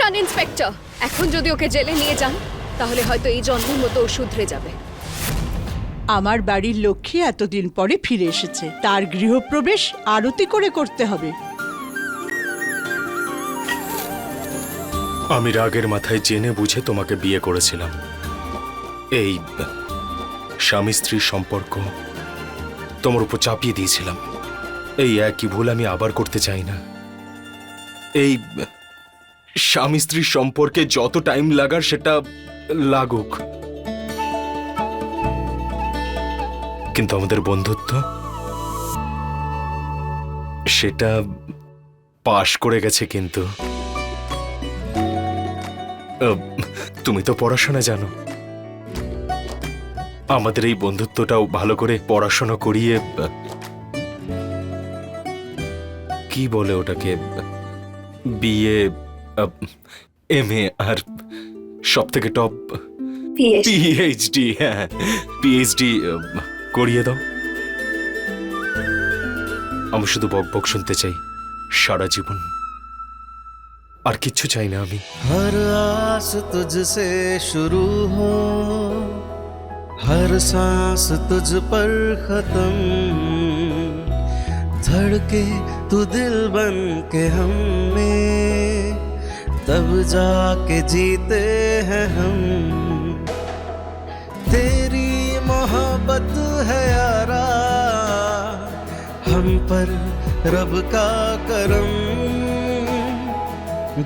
যান ইন্সপেক্টর, এখন যদি ওকে জেলে নিয়ে যান তাহলে হয়তো এই জন্মের মতো ও শুধরে যাবে। আমার বাড়ির লক্ষ্মী এতদিন পরে ফিরে এসেছে, তার গৃহপ্রবেশ আরতি করে করতে হবে। আমি রাগের মাথায় জেনে বুঝে তোমাকে বিয়ে করেছিলাম। এই স্বামী স্ত্রীর সম্পর্ক তোমার উপর চাপিয়ে দিয়েছিলাম। এই একই ভুল আমি আবার করতে চাই না। এই স্বামী স্ত্রীর সম্পর্কে যত টাইম লাগার সেটা লাগুক, কিন্তু আমাদের বন্ধুত্ব সেটা পাশ করে গেছে। কিন্তু তুমি তো পড়াশোনা জানো, আমাদের এই বন্ধুত্বটাও ভালো করে পড়াশোনা করিয়ে, কি বলে ওটাকে, বিএ, এমএ আর সব থেকে টপ পিএইচডি, হ্যাঁ পিএইচডি করিয়ে দাও। আমি শুধু বকবক শুনতে চাই সারা জীবন, আর কিচ্ছু চাই না আমি। हर आस तुझसे शुरू हो, हर सांस तुझ पर खत्म, धड़के तू दिल बन के हम में, तब जाके जीते हैं हम। तेरी मोहब्बत है यारा, हम पर रब का करम,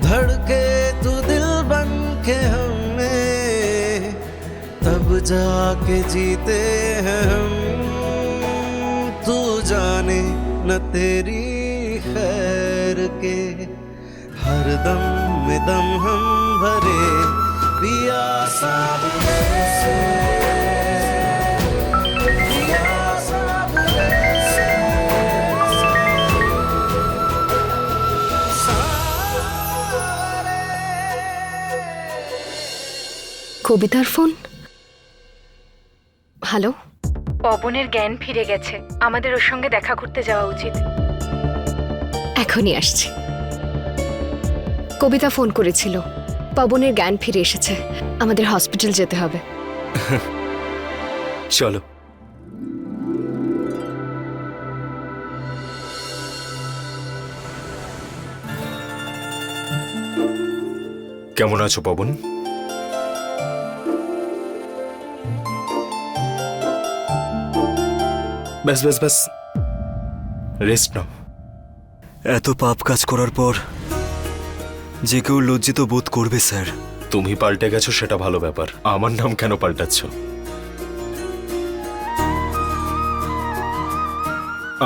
धड़के तू दिल बन के हमें, तब जाके जीते हैं हम। तू जाने न तेरी खैर के, हर दम में दम हम भरे, पिया साबुरे से, पिया साबुरे से, কবিতার ফোন। হ্যালো, পবনের জ্ঞান ফিরে গেছে, আমাদের ওর সঙ্গে দেখা করতে যাওয়া উচিত। এখনই আসছি। কবিতা ফোন করেছিল, পবনের জ্ঞান ফিরে এসেছে, আমাদের হসপিটাল যেতে হবে। চলো। কেমন আছো পবন? ব্যাস ব্যাস ব্যাস, রেস্ট নাও। এত পাপ কাজ করার পর যে কেউ লজ্জিত বোধ করবে স্যার। তুমি পাল্টে গেছো সেটা ভালো ব্যাপার, আমার নাম কেন পাল্টাচ্ছ?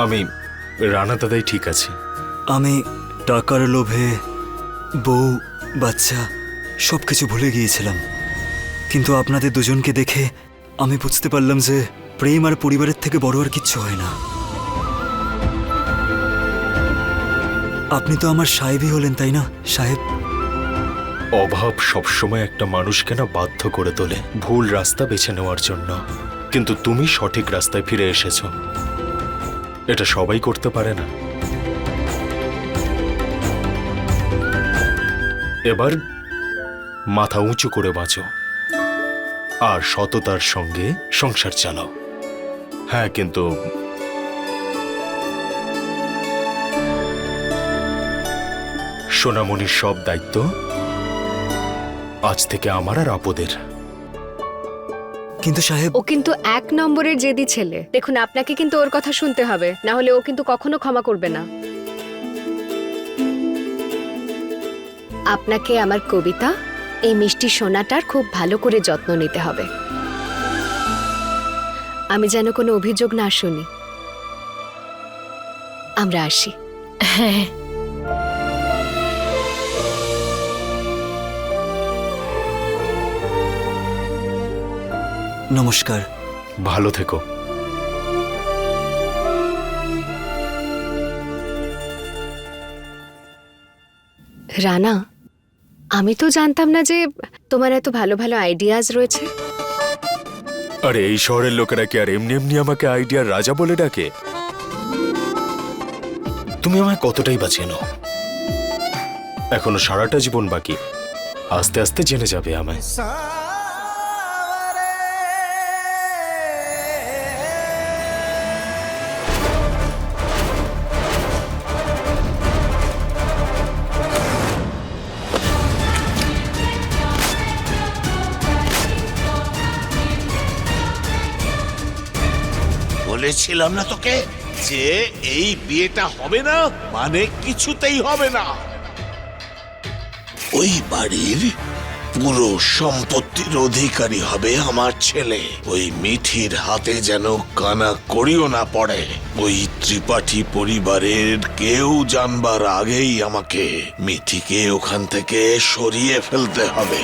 আমি রানা দাদাই ঠিক আছি। আমি টাকার লোভে বউ বাচ্চা সব কিছু ভুলে গিয়েছিলাম, কিন্তু আপনাদের দুজনকে দেখে আমি বুঝতে পারলাম যে প্রেম আর পরিবারের থেকে বড় আর কিচ্ছু হয় না। আপনি তো আমার সাহেবই হলেন, তাই না সাহেব? অভাব সবসময় একটা মানুষকে না বাধ্য করে তোলে ভুল রাস্তা বেছে নেওয়ার জন্য, কিন্তু তুমি সঠিক রাস্তায় ফিরে এসেছো। এটা সবাই করতে পারে না। এবার মাথা উঁচু করে বাঁচো আর সততার সঙ্গে সংসার চালাও। হ্যাঁ, কিন্তু সোনামণির সব দায়িত্ব আজ থেকে আমার আর আপদের। কিন্তু সাহেব, ও কিন্তু 1 নম্বরের জেদি ছেলে। দেখুন, আপনাকে কিন্তু ওর কথা শুনতে হবে, না হলে ও কিন্তু কখনো ক্ষমা করবে না। আপনাকে আমার কবিতা, এই মিষ্টি সোনাটার খুব ভালো করে যত্ন নিতে হবে। আমি যেন কোনো অভিযোগ না শুনি। আমরা আসি। হ্যাঁ, নমস্কার। ভালো থেকো। রানা, আমি তো জানতাম না যে তোমার এত ভালো ভালো আইডিয়াজ রয়েছে। আরে এই শহরের লোকেরা কি আর এমনি এমনি আমাকে আইডিয়ার রাজা বলে ডাকে? তুমি আমায় কতটাই বাঁচিয়ে নাও, এখনো সারাটা জীবন বাকি। আস্তে আস্তে জেনে যাবে আমায়। বলেছিলাম না তোকে যে এই বিয়েটা হবে না, মানে কিছুতেই হবে না। ওই বাড়ির পুরো সম্পত্তির অধিকারী হবে আমার ছেলে। ওই মিঠির হাতে যেন কানা করিও না পড়ে। ওই ত্রিপাঠী পরিবারের কেউ জানবার আগেই আমাকে মিঠিকে ওখান থেকে সরিয়ে ফেলতে হবে।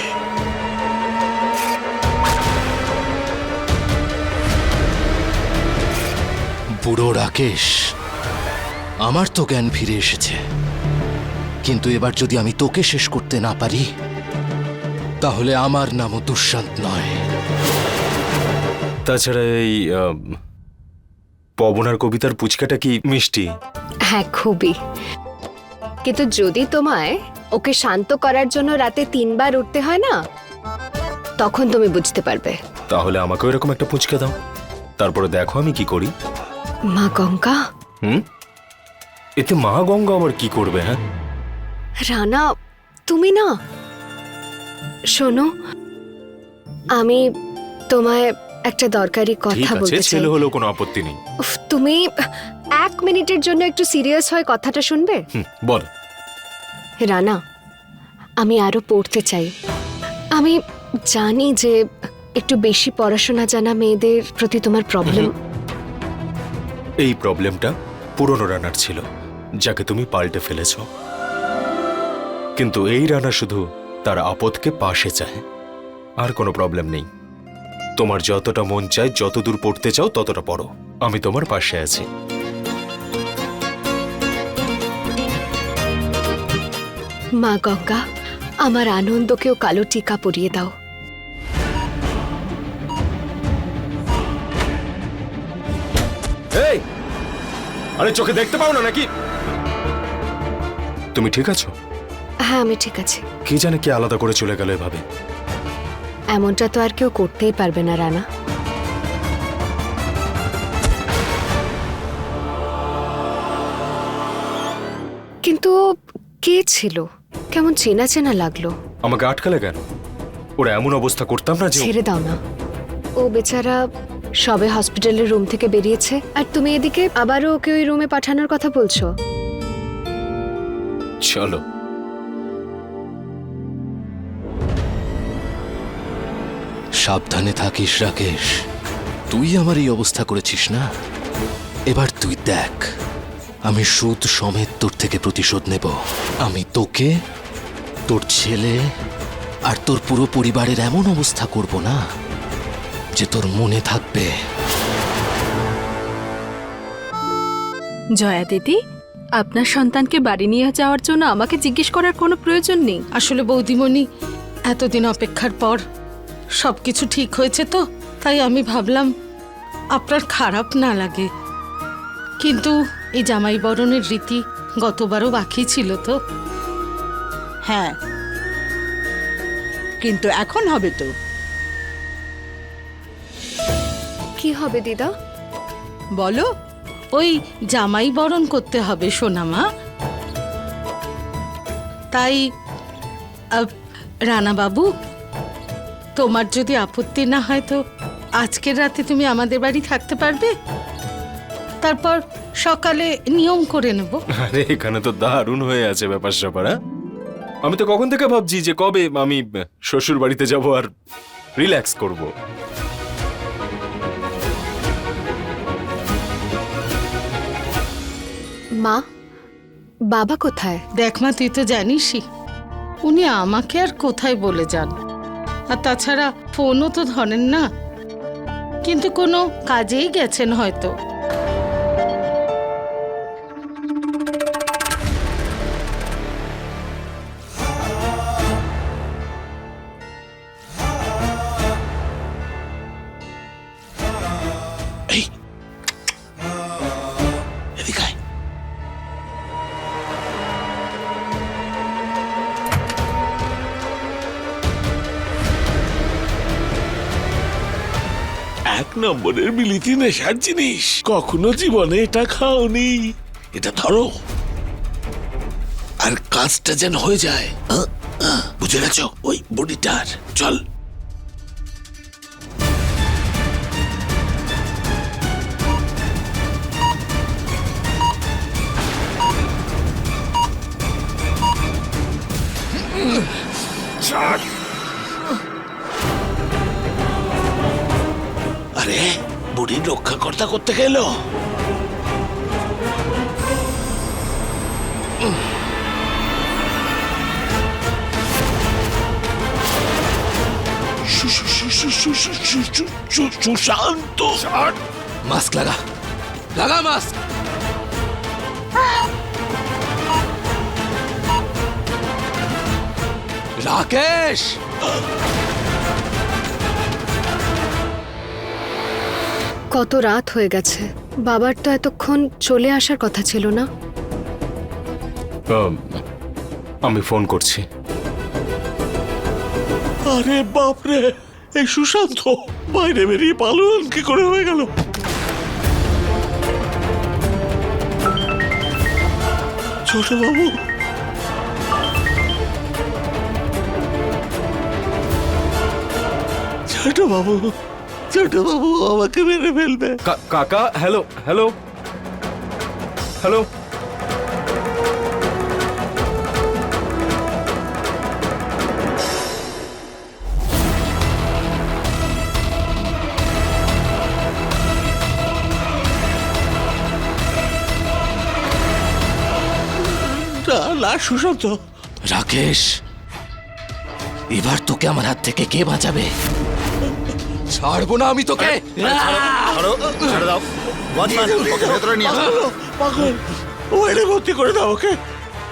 বুড়ো রাকেশ, আমার তো জ্ঞান ফিরে এসেছে, কিন্তু এবার যদি আমি তোকে শেষ করতে না পারি তাহলে আমার নামও দুষ্যন্ত নয়। তাছাড়া এই পবনার কবিতার পুচকাটা কি মিষ্টি? হ্যাঁ, খুবই। কিন্তু যদি তোমায় ওকে শান্ত করার জন্য রাতে 3 বার উঠতে হয় না, তখন তুমি বুঝতে পারবে। তাহলে আমাকেও এরকম একটা পুচকা দাও, তারপরে দেখো আমি কি করি। মা গঙ্গা। এতে মা গঙ্গা আবার কি করবে? হ্যাঁ রানা, তুমি না, শোনো, আমি তোমায় একটা দরকারি ঠিক কথা আছে, বলতে চাই। ছেলে হলেও কোনো আপত্তি নেই। উফ, তুমি 1 মিনিটের জন্য একটু সিরিয়াস হয়ে কথাটা শুনবে? বল। রানা, আমি আরো পড়তে চাই। আমি জানি যে একটু বেশি পড়াশোনা জানা মেয়েদের প্রতি তোমার প্রবলেম। এই প্রবলেমটা পুরনো রানার ছিল, যাকে তুমি পাল্টে ফেলেছ। কিন্তু এই রানা শুধু তার আপদকে পাশে চায়, আর কোনো প্রবলেম নেই। তোমার যতটা মন চায়, যতদূর পড়তে চাও ততটা পড়ো, আমি তোমার পাশে আছি। মা গঙ্গা, আমার আনন্দকেও কালো টিকা পরিয়ে দাও। এই, আরে চোখে দেখতে পাও না নাকি? তুমি ঠিক আছো? হ্যাঁ, আমি ঠিক আছি। কি জানে কি আলাদা করে চলে গেল এভাবে। এমনটা তো আর কেউ করতেই পারবে না রানা। কিন্তু ও কে ছিল? কেমন চেনা চেনা লাগলো। আমাকে আটকালে কেন? ওরা এমন অবস্থা করতাম না যে ছেড়ে দাও না। ও বেচারা সবে হসপিটালের রুম থেকে বেরিয়েছে, আর তুমি এদিকে আবারও ওকে ওই রুমে পাঠানোর কথা বলছো। চলো। সাবধানে থাকিস রাকেশ, তুই আমার এই অবস্থা করেছিস না, এবার তুই দেখ আমি সুদ সমেত তোর থেকে প্রতিশোধ নেব। আমি তোকে, তোর ছেলে আর তোর পুরো পরিবারের এমন অবস্থা করব না যে তোর মনে থাকবে। জয়া দিদি, আপনার সন্তানকে বাড়ি নিয়ে যাওয়ার জন্য আমাকে জিজ্ঞেস করার কোনো প্রয়োজন নেই। আসলে বৌদিমণি, এতদিন অপেক্ষার পর সবকিছু ঠিক হয়েছে তো, তাই আমি ভাবলাম আপনার খারাপ না লাগে। কিন্তু এই জামাই বরণের রীতি গতবারও বাকি ছিল তো। হ্যাঁ, কিন্তু এখন হবে তো। কি হবে দিদা? বলো। ওই জামাই বরণ করতে হবে সোনামা। তাই রানা বাবু, তোমার যদি আপত্তি না হয় তো আজকের রাতে তুমি আমাদের বাড়ি থাকতে পারবে? তারপর সকালে নিয়ম করে নেব। আরে এখানে তো দারুণ হয়ে আছে ব্যাপার স্যাপার। আমি তো কখন থেকে ভাবছি যে কবে আমি শ্বশুর বাড়িতে যাব আর রিল্যাক্স করব। মা, বাবা কোথায়? দেখ মা, তুই তো জানিসই উনি আমাকে আর কোথায় বলে যান। আর তাছাড়া ফোনও তো ধরেন না, কিন্তু কোনো কাজেই গেছেন হয়তো। এদিকে আয়। এক নম্বরের বিলিতি নেশার জিনিস, কখনো জীবনে এটা খাওনি। এটা ধরো আর কাজটা যেন হয়ে যায়। বুঝে গেছো? ওই বডিটার চল। আরে বুড়ি রক্ষাকর্তা করতে গেল। সুশান্ত, মাস্ক লাগা, লাগা মাস্ক। রাকেশ, কত রাত হয়ে গেছে, বাবার তো এতক্ষণ চলে আসার কথা ছিল না। আমি ফোন করছি। আরে বাপরে, এই সুশান্ত বাইরে বেরিয়ে পালান কি করে হয়ে গেল? ছোট বাবু, ছোট বাবু, ছোট বাবু আমাকে মেরে ফেলবে। কাকা, হ্যালো হ্যালো হ্যালো। না সুশান্ত। রাকেশ, এবার তোকে আমার হাত থেকে কে বাঁচাবে? ছাড়বো না আমি তোকে। পাগল, ওয়ার্ডে ভর্তি করে দাও ওকে।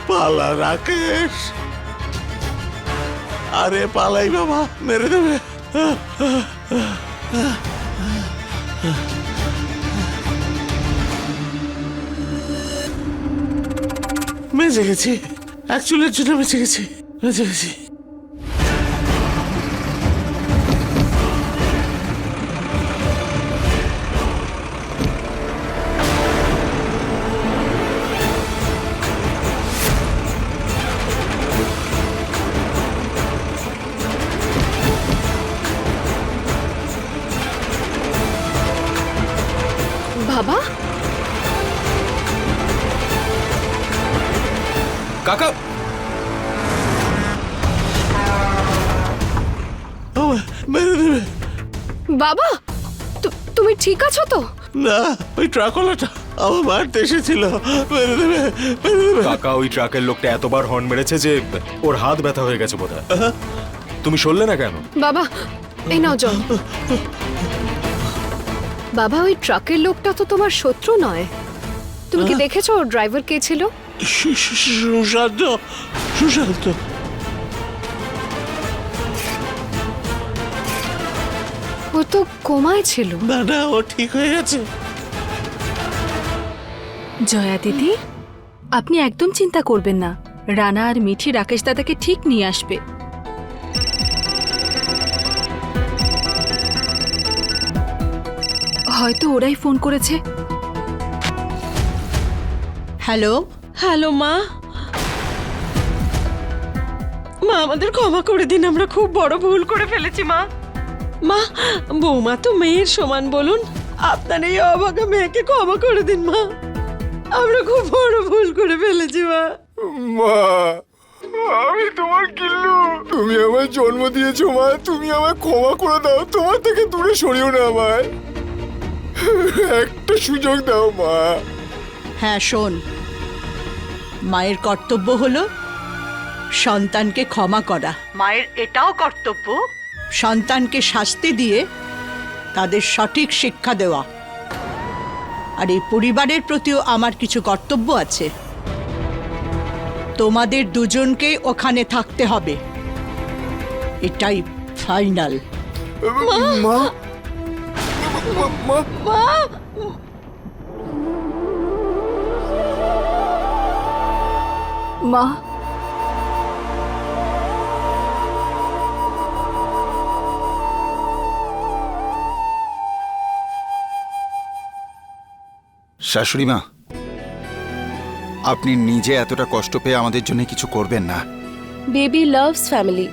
পালা রাকেশ। আরে পালাই বাবা, মেরে দেবে। বেঁচে গেছি, অ্যাকচুয়ালির জন্য বেঁচে গেছি, বেঁচে গেছি। বাবা, কাকা, মেরে দেবে। বাবা, তুমি ঠিক আছো তো? না, ওই ট্রাকওয়ালাটা আমার মারতে এসেছিল। মেরে দেবে, মেরে দেবে। কাকা, ওই ট্রাকের লোকটা এতবার হর্ন মেরেছে যে ওর হাত ব্যথা হয়ে গেছে বোধহয়। তুমি শুনলে না কেন? বাবা, এই নাও জল। বাবা, ওই ট্রাকের লোকটা তো তোমার শত্রু নয়। তুমি কি দেখেছো ওর ড্রাইভার কে ছিল? সুশান্ত, সুশান্ত। ও তো কোমায় ছিল। না না, ও ঠিক হয়ে গেছে। জয়া দিদি, আপনি একদম চিন্তা করবেন না, রানা আর মিঠি রাকেশ দাদাকে ঠিক নিয়ে আসবে। হয়তো ওরাই ফোন করেছে। হ্যালো হ্যালো মা, মা আমাদের ক্ষমা করে দিন, আমরা খুব বড় ভুল করে ফেলেছি মা। মা, বৌমা তো মেয়ের সমান, বলুন আপনার এই অভাগা মেয়েকে ক্ষমা করে দিন মা, আমরা খুব বড় ভুল করে ফেলেছি মা। মা, আমি তোমার কিল্লু, তুমি আমায় জন্ম দিয়েছো মা, তুমি আমায় ক্ষমা করে দাও, তোমার থেকে দূরে সরিও না আমায়, একটা সুযোগ দাও মা। হ্যাঁ শোন, মায়ের কর্তব্য হলো সন্তানকে ক্ষমা করা, মায়ের এটাও কর্তব্য সন্তানকে শাস্তি দিয়ে তাদের সঠিক শিক্ষা দেওয়া। আর এই পরিবারের প্রতিও আমার কিছু কর্তব্য আছে। তোমাদের দুজনকে ওখানে থাকতে হবে, এটাই ফাইনাল। মা, মা, শাশুড়ি মা, আপনি নিজে এতটা কষ্ট পেয়ে আমাদের জন্য কিছু করবেন না। Baby loves family.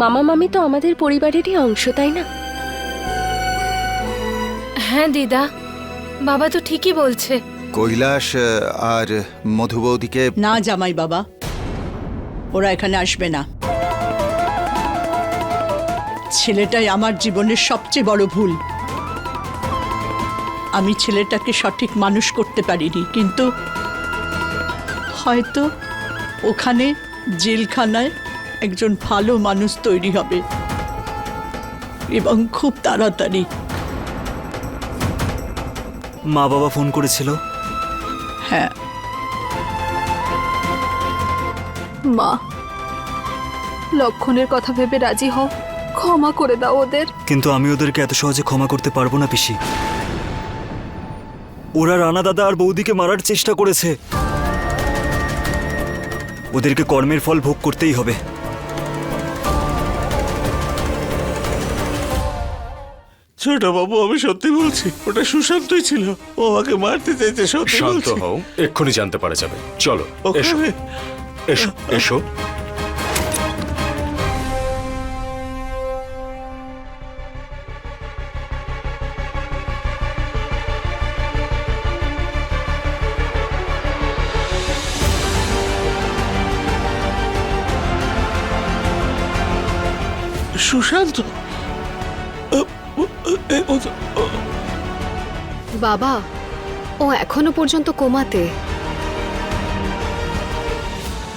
মামা মামি তো আমাদের পরিবারেরই অংশ, তাই না? হ্যাঁ দিদা, বাবা তো ঠিকই বলছে। কৈলাস আর মধু বৌদিকে না জামাই বাবা, ওরা এখানে আসবে না। ছেলেটাই আমার জীবনের সবচেয়ে বড় ভুল। আমি ছেলেটাকে সঠিক মানুষ করতে পারিনি, কিন্তু হয়তো ওখানে জেলখানায় একজন ভালো মানুষ তৈরি হবে, এবং খুব তাড়াতাড়ি। মা বাবা ফোন করেছিল? হ্যাঁ। মা, লক্ষণের কথা ভেবে রাজি হও, ক্ষমা করে দাও ওদের। কিন্তু আমি ওদেরকে এত সহজে ক্ষমা করতে পারবো না পিসি। ওরা রানা দাদা আর বৌদিকে মারার চেষ্টা করেছে। ওদেরকে কর্মের ফল ভোগ করতেই হবে। ছোট বাবু, আমি সত্যি বলছি, ওটা সুশান্তই ছিল। ও আমাকে মারতে চাইছে, সত্যি শান্ত বলছি। হও, এক্ষুনি জানতে পারা যাবে। চলো এসো ওখানে এসো এসো। সুশান্ত বাবা, ও এখনো পর্যন্ত কোমাতে।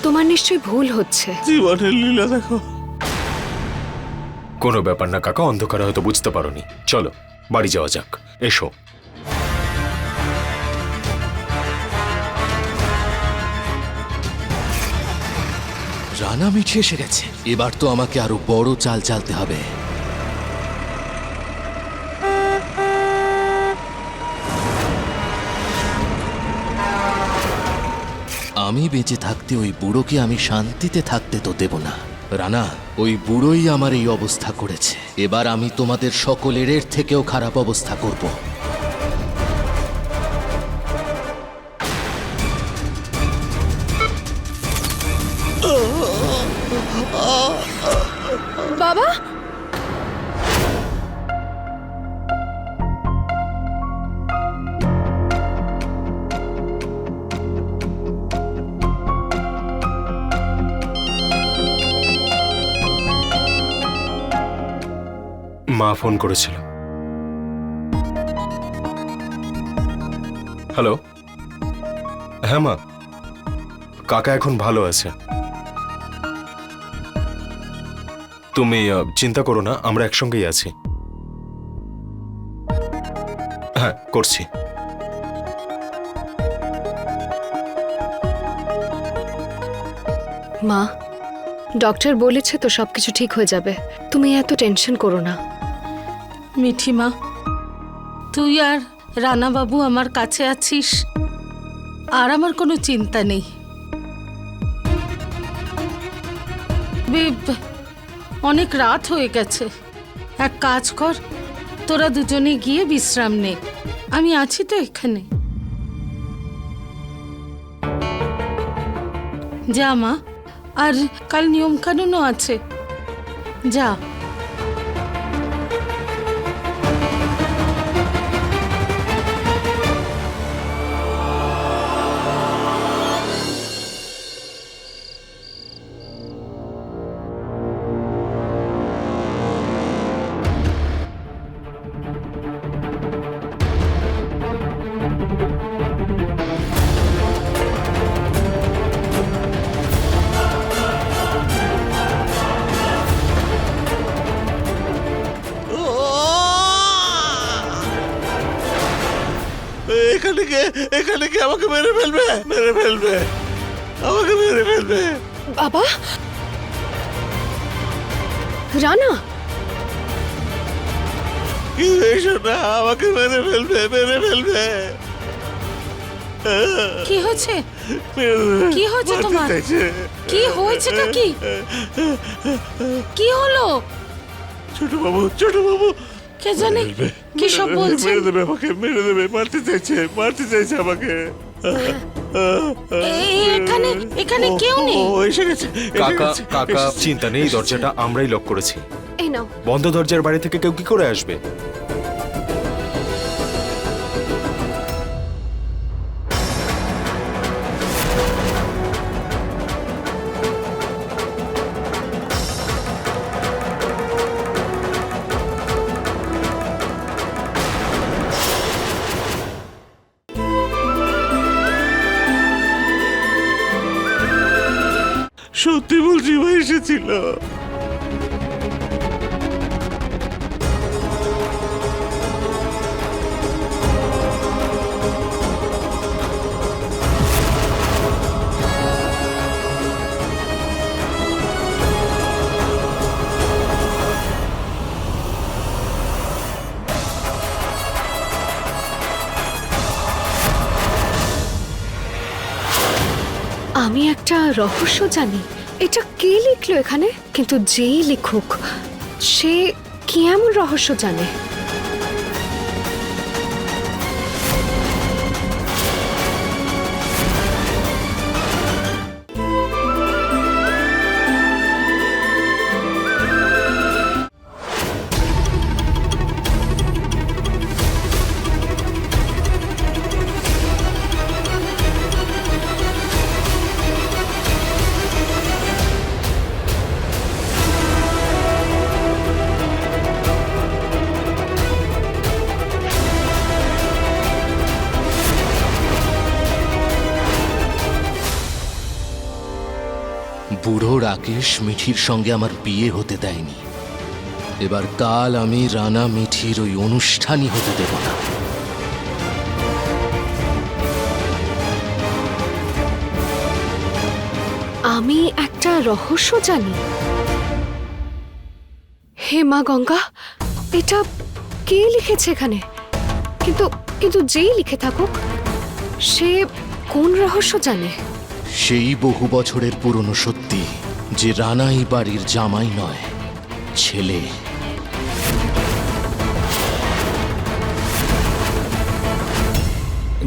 তোমার নিশ্চয়ই ভুল হচ্ছে। জীবনের লীলা দেখো। কোনো ব্যাপার না কাকা, অন্ধকারে হয়তো বুঝতে পারোনি। চলো বাড়ি যাওয়া যাক, এসো। রানা মিঠি এসে গেছে, এবার তো আমাকে আরো বড় চাল চালতে হবে। আমি বেঁচে থাকতে ওই বুড়োকে আমি শান্তিতে থাকতে তো দেব না। রানা, ওই বুড়োই আমার এই অবস্থা করেছে। এবার আমি তোমাদের সকলের এর থেকেও খারাপ অবস্থা করব। বাবা, মা ফোন করেছিল। হ্যালো। হ্যাঁ মা, কাকা এখন ভালো আছে। তুমি চিন্তা করো না, আমরা একসঙ্গেই আছি। হ্যাঁ, করছি। মা, ডক্টর বলেছে তো সবকিছু ঠিক হয়ে যাবে। তুমি এত টেনশন করো না। মিঠিমা, তুই আর রানা বাবু আমার কাছে আছিস, আর আমার কোনো চিন্তা নেই। অনেক রাত হয়ে গেছে, এক কাজ কর, তোরা দুজনে গিয়ে বিশ্রাম নে। আমি আছি তো এখানে। যা মা, আর কাল নিয়ম কানুনও আছে, যা। এখানে কে আমাকে মেরে ফেলবে, মেরে ফেলবে, আমাকে মেরে ফেলবে। বাবা, রানা, কি হয়েছে না, আমাকে মেরে ফেলবে, মেরে ফেলবে। কি হয়েছে? কি হয়েছে তোমার? কি হয়েছেটা কি? কি হলো? ছোট বাবু, ছোট বাবু, কে জানে কি সব বলছে। মেরে দেবে আমাকে, মেরে দেবে, মারতে চাইছে আমাকে। এখানে এখানে কেউ নেই। ও এসে গেছে, কাকা চিন্তা নেই, দরজাটা আমরাই লক করেছি। এই নাও। বন্ধ দরজার বাড়ি থেকে কেউ কি করে আসবে? সত্যি বলছি, ভাই এসেছিল। আমি একটা রহস্য জানি, এটা কে লিখলো এখানে, কিন্তু যেই লিখুক সে কি এমন রহস্য জানে? বুড়ো রাকেশ মিঠির সঙ্গে আমার বিয়ে হতে দেয়নি। এবার কাল আমি রানা মিঠির ওই অনুষ্ঠানই হতে দেব না। আমি একটা রহস্য জানি। হে মা গঙ্গা, এটা কে লিখেছে এখানে? কিন্তু কিন্তু যেই লিখে থাকুক সে কোন রহস্য জানে? সেই বহু বছরের পুরনো সত্যি যে রানা এই বাড়ির জামাই নয়, ছেলে।